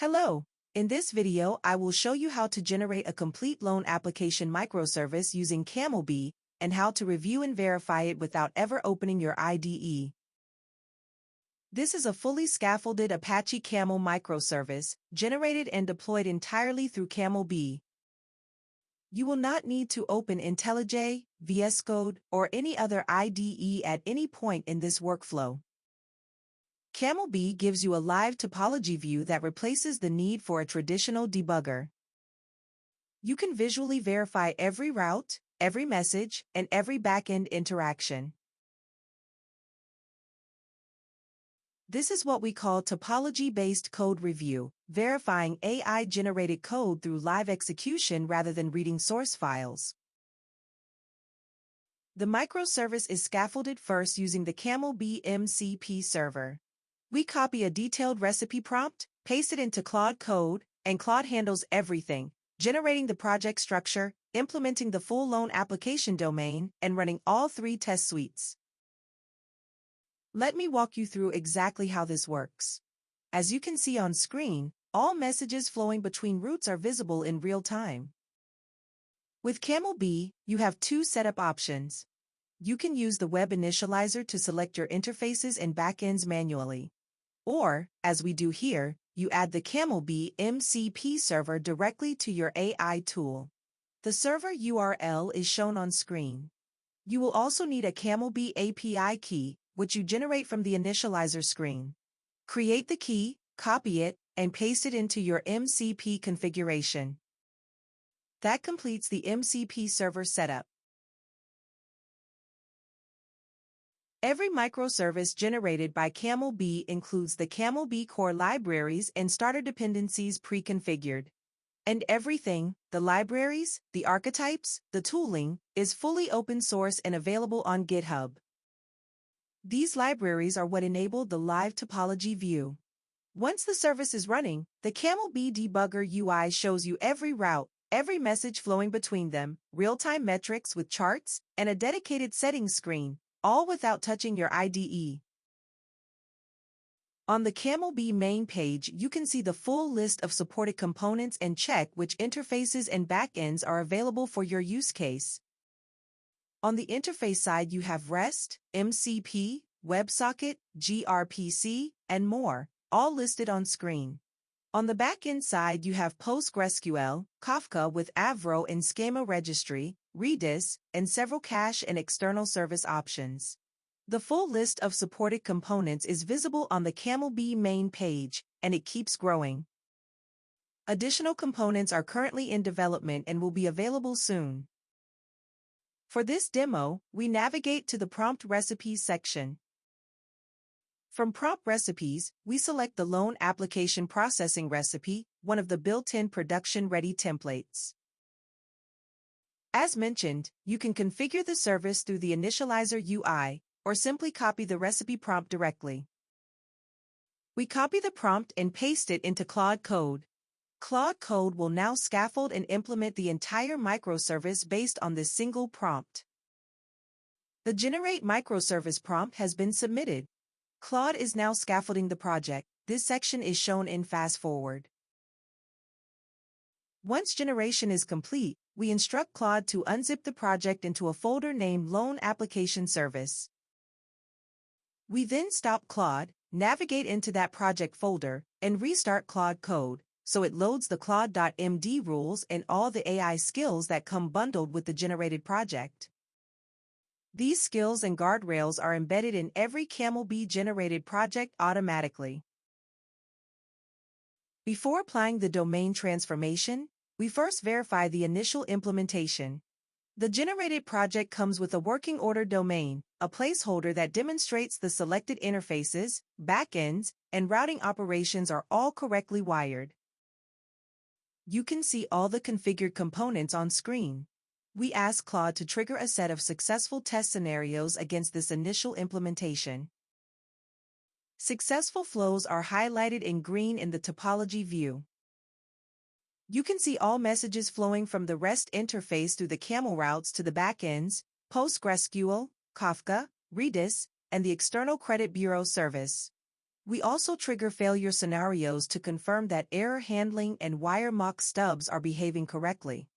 Hello! In this video I will show you how to generate a complete loan application microservice using CamelBee and how to review and verify it without ever opening your IDE. This is a fully scaffolded Apache Camel microservice, generated and deployed entirely through CamelBee. You will not need to open IntelliJ, VS Code, or any other IDE at any point in this workflow. CamelBee gives you a live topology view that replaces the need for a traditional debugger. You can visually verify every route, every message, and every backend interaction. This is what we call topology-based code review, verifying AI-generated code through live execution rather than reading source files. The microservice is scaffolded first using the CamelBee MCP server. We copy a detailed recipe prompt, paste it into Claude Code, and Claude handles everything, generating the project structure, implementing the full loan application domain, and running all three test suites. Let me walk you through exactly how this works. As you can see on screen, all messages flowing between routes are visible in real time. With CamelBee, you have two setup options. You can use the web initializer to select your interfaces and backends manually. Or, as we do here, you add the CamelBee MCP server directly to your AI tool. The server URL is shown on screen. You will also need a CamelBee API key, which you generate from the initializer screen. Create the key, copy it, and paste it into your MCP configuration. That completes the MCP server setup. Every microservice generated by CamelBee includes the CamelBee core libraries and starter dependencies pre-configured. And everything, the libraries, the archetypes, the tooling, is fully open source and available on GitHub. These libraries are what enable the live topology view. Once the service is running, the CamelBee debugger UI shows you every route, every message flowing between them, real-time metrics with charts, and a dedicated settings screen, all without touching your IDE. On the CamelBee main page, you can see the full list of supported components and check which interfaces and backends are available for your use case. On the interface side, you have REST, MCP, WebSocket, gRPC, and more, all listed on screen. On the backend side, you have PostgreSQL, Kafka with Avro and Schema Registry, Redis, and several cache and external service options. The full list of supported components is visible on the CamelBee main page, and it keeps growing. Additional components are currently in development and will be available soon. For this demo, we navigate to the Prompt Recipes section. From Prompt Recipes, we select the Loan Application Processing recipe, one of the built-in production-ready templates. As mentioned, you can configure the service through the initializer UI, or simply copy the recipe prompt directly. We copy the prompt and paste it into Claude Code. Claude Code will now scaffold and implement the entire microservice based on this single prompt. The Generate Microservice prompt has been submitted. Claude is now scaffolding the project. This section is shown in fast forward. Once generation is complete, we instruct Claude to unzip the project into a folder named Loan Application Service. We then stop Claude, navigate into that project folder, and restart Claude Code, so it loads the Claude.md rules and all the AI skills that come bundled with the generated project. These skills and guardrails are embedded in every CamelBee generated project automatically. Before applying the domain transformation, we first verify the initial implementation. The generated project comes with a working order domain, a placeholder that demonstrates the selected interfaces, backends, and routing operations are all correctly wired. You can see all the configured components on screen. We ask Claude to trigger a set of successful test scenarios against this initial implementation. Successful flows are highlighted in green in the topology view. You can see all messages flowing from the REST interface through the Camel routes to the backends, PostgreSQL, Kafka, Redis, and the external credit bureau service. We also trigger failure scenarios to confirm that error handling and WireMock stubs are behaving correctly.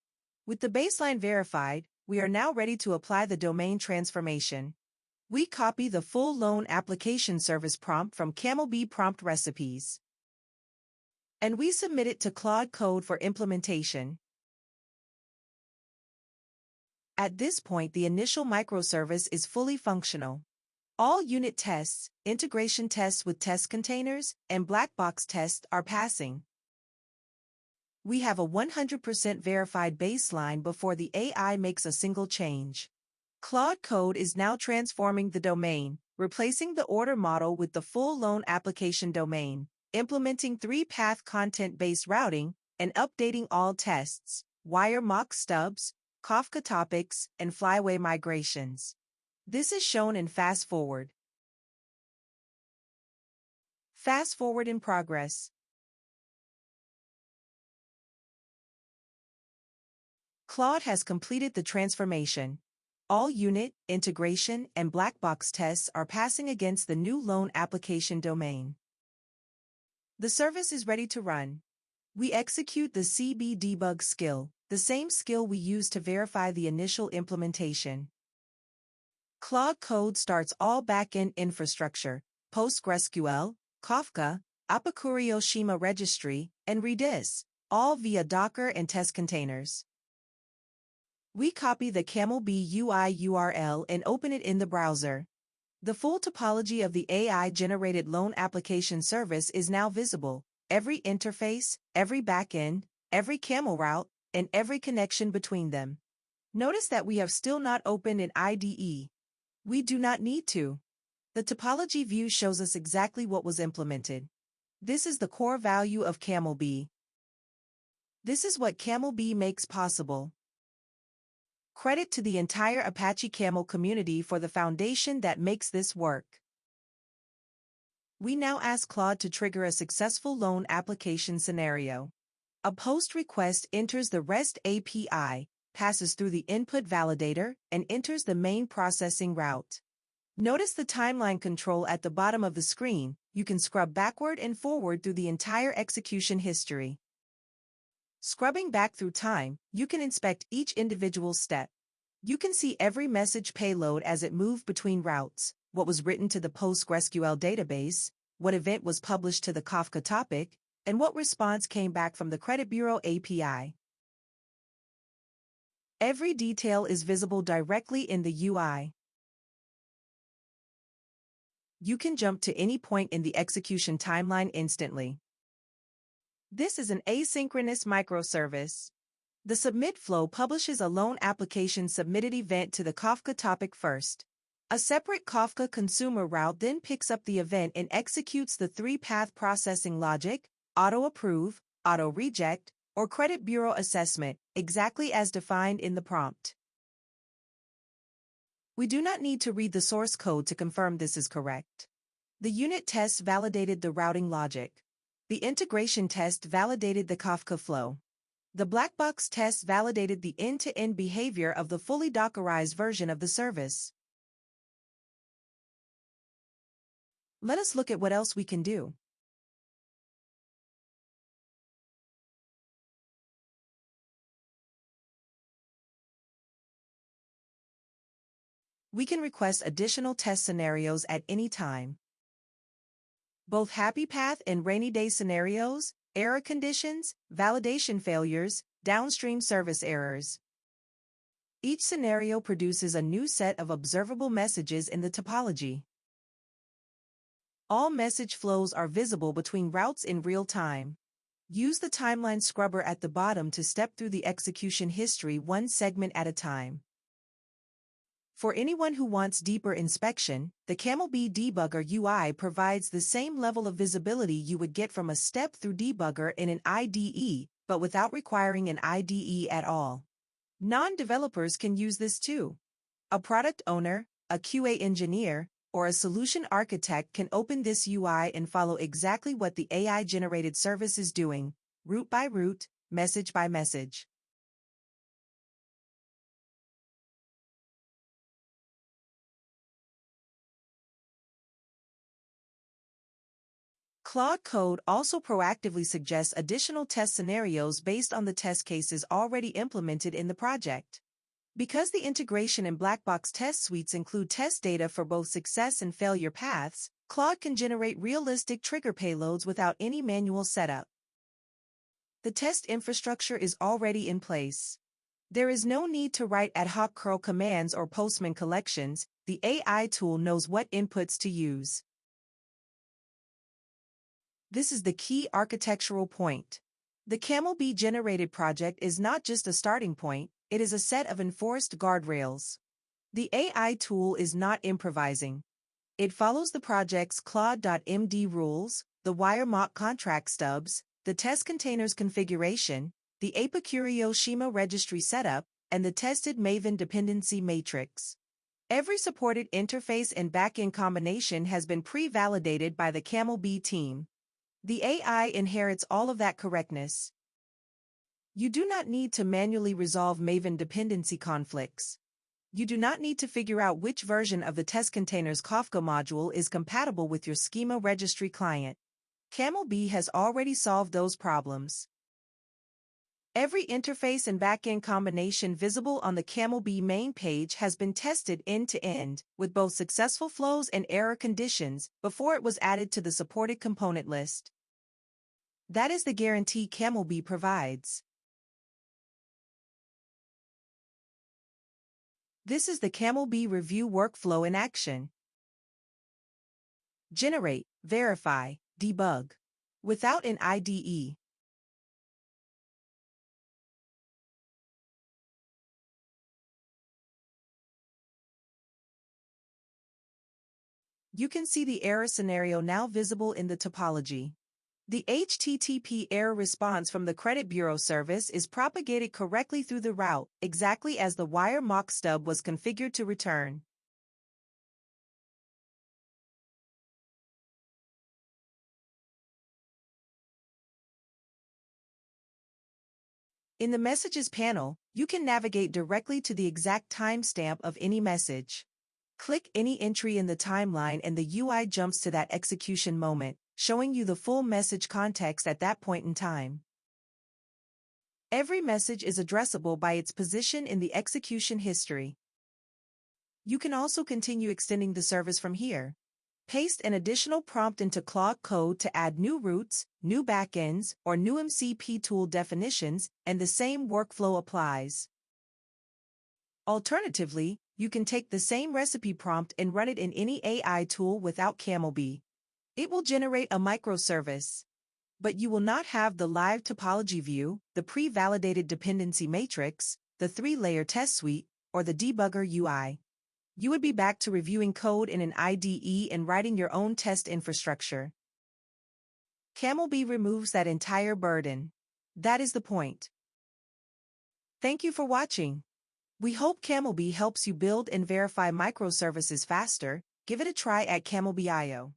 With the baseline verified, we are now ready to apply the domain transformation. We copy the full loan application service prompt from CamelBee prompt recipes, and we submit it to Claude Code for implementation. At this point, the initial microservice is fully functional. All unit tests, integration tests with test containers, and black box tests are passing. We have a 100% verified baseline before the AI makes a single change. Claude Code is now transforming the domain, replacing the order model with the full loan application domain, implementing 3-path content-based routing, and updating all tests, WireMock stubs, Kafka topics, and flyway migrations. This is shown in Fast Forward. Fast Forward in progress. Claude has completed the transformation. All unit, integration, and black box tests are passing against the new loan application domain. The service is ready to run. We execute the CB debug skill, the same skill we used to verify the initial implementation. Claude Code starts all backend infrastructure, PostgreSQL, Kafka, Apache Schema registry, and Redis, all via Docker and test containers. We copy the CamelBee UI URL and open it in the browser. The full topology of the AI-generated loan application service is now visible. Every interface, every backend, every camel route, and every connection between them. Notice that we have still not opened an IDE. We do not need to. The topology view shows us exactly what was implemented. This is the core value of CamelBee. This is what CamelBee makes possible. Credit to the entire Apache Camel community for the foundation that makes this work. We now ask Claude to trigger a successful loan application scenario. A post request enters the REST API, passes through the input validator, and enters the main processing route. Notice the timeline control at the bottom of the screen. You can scrub backward and forward through the entire execution history. Scrubbing back through time, you can inspect each individual step. You can see every message payload as it moved between routes, what was written to the PostgreSQL database, what event was published to the Kafka topic, and what response came back from the Credit Bureau API. Every detail is visible directly in the UI. You can jump to any point in the execution timeline instantly. This is an asynchronous microservice. The submit flow publishes a loan application submitted event to the Kafka topic first. A separate Kafka consumer route then picks up the event and executes the 3-path processing logic, auto-approve, auto-reject, or credit bureau assessment, exactly as defined in the prompt. We do not need to read the source code to confirm this is correct. The unit tests validated the routing logic. The integration test validated the Kafka flow. The black box test validated the end-to-end behavior of the fully Dockerized version of the service. Let us look at what else we can do. We can request additional test scenarios at any time. Both happy path and rainy day scenarios, error conditions, validation failures, downstream service errors. Each scenario produces a new set of observable messages in the topology. All message flows are visible between routes in real time. Use the timeline scrubber at the bottom to step through the execution history one segment at a time. For anyone who wants deeper inspection, the CamelBee Debugger UI provides the same level of visibility you would get from a step-through debugger in an IDE, but without requiring an IDE at all. Non-developers can use this too. A product owner, a QA engineer, or a solution architect can open this UI and follow exactly what the AI-generated service is doing, route by route, message by message. Claude Code also proactively suggests additional test scenarios based on the test cases already implemented in the project. Because the integration and black box test suites include test data for both success and failure paths, Claude can generate realistic trigger payloads without any manual setup. The test infrastructure is already in place. There is no need to write ad hoc curl commands or Postman collections. The AI tool knows what inputs to use. This is the key architectural point. The CamelBee generated project is not just a starting point, it is a set of enforced guardrails. The AI tool is not improvising. It follows the project's Claude.md rules, the WireMock contract stubs, the test containers configuration, the Apache schema registry setup, and the tested Maven dependency matrix. Every supported interface and backend combination has been pre-validated by the CamelBee team. The AI inherits all of that correctness. You do not need to manually resolve Maven dependency conflicts. You do not need to figure out which version of the test container's Kafka module is compatible with your schema registry client. CamelBee has already solved those problems. Every interface and backend combination visible on the CamelBee main page has been tested end-to-end, with both successful flows and error conditions, before it was added to the supported component list. That is the guarantee CamelBee provides. This is the CamelBee review workflow in action. Generate, verify, debug. Without an IDE. You can see the error scenario now visible in the topology. The HTTP error response from the Credit Bureau service is propagated correctly through the route, exactly as the WireMock stub was configured to return. In the Messages panel, you can navigate directly to the exact timestamp of any message. Click any entry in the timeline and the UI jumps to that execution moment, showing you the full message context at that point in time. Every message is addressable by its position in the execution history. You can also continue extending the service from here. Paste an additional prompt into Claude Code to add new routes, new backends, or new MCP tool definitions, and the same workflow applies. Alternatively, you can take the same recipe prompt and run it in any AI tool without CamelBee. It will generate a microservice. But you will not have the live topology view, the pre-validated dependency matrix, the 3-layer test suite, or the debugger UI. You would be back to reviewing code in an IDE and writing your own test infrastructure. CamelBee removes that entire burden. That is the point. Thank you for watching. We hope CamelBee helps you build and verify microservices faster. Give it a try at CamelBee.io.